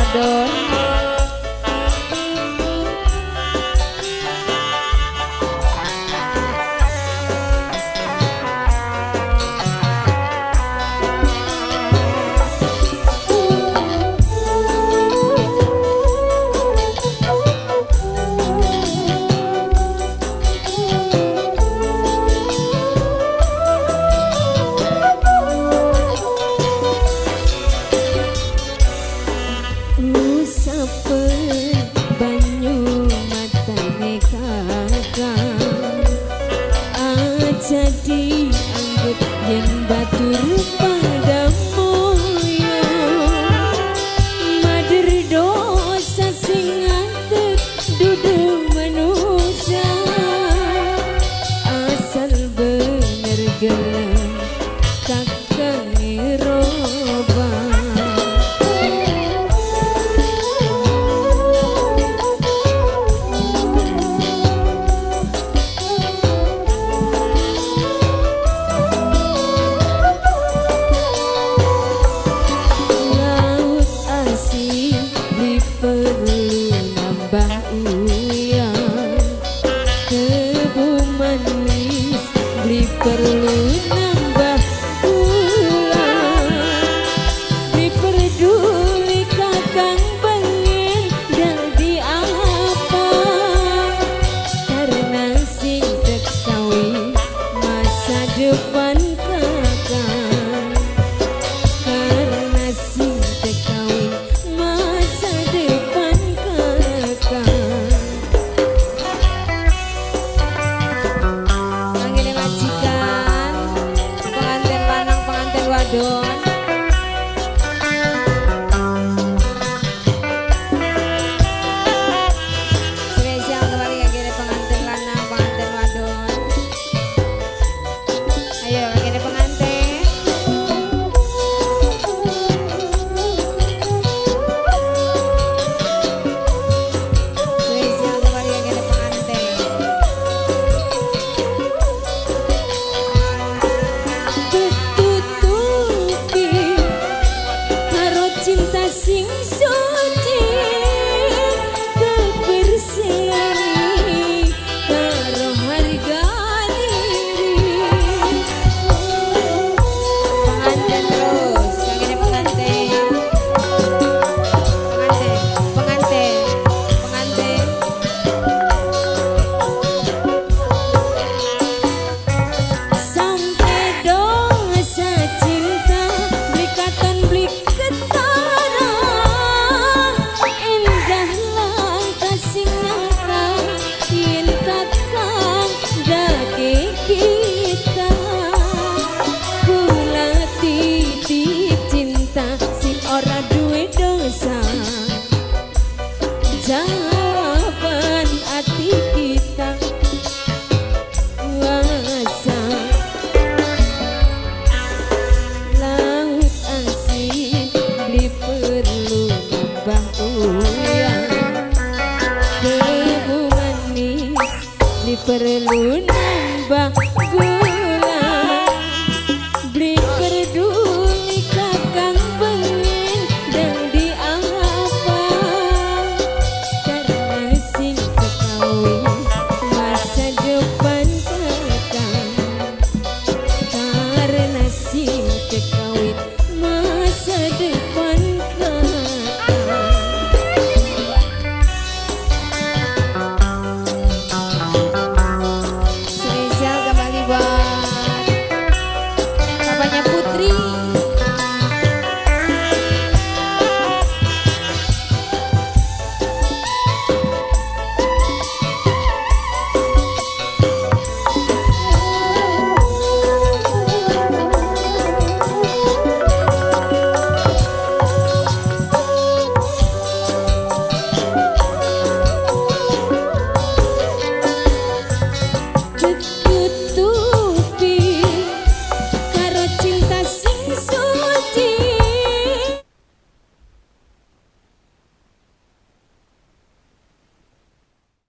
Wadon. Jadi anggut yen batur padamu ya mader dosa sing ngantet dudu manusia asal bener gelem kakang roba. Perlu nambah gula, diperduli kakang pengen jadi apa? Karena sing terkawin masa depan kakang, karena sing terkawin masa depan kakang. Wadon. Spesial kembali yang kini pengantin lanang, pengantin wadon. Ayo yang kini pengantin. Spesial kembali yang kini pengantin. Cinta sing suci kebersih karo harga diri. Pengantin terus, yang ini pengantin. Pengantin. Sampai dong cinta blikatan blik jawaban hati kita kuasa laut asin beli perlu nambah uyang debu manis beli perlu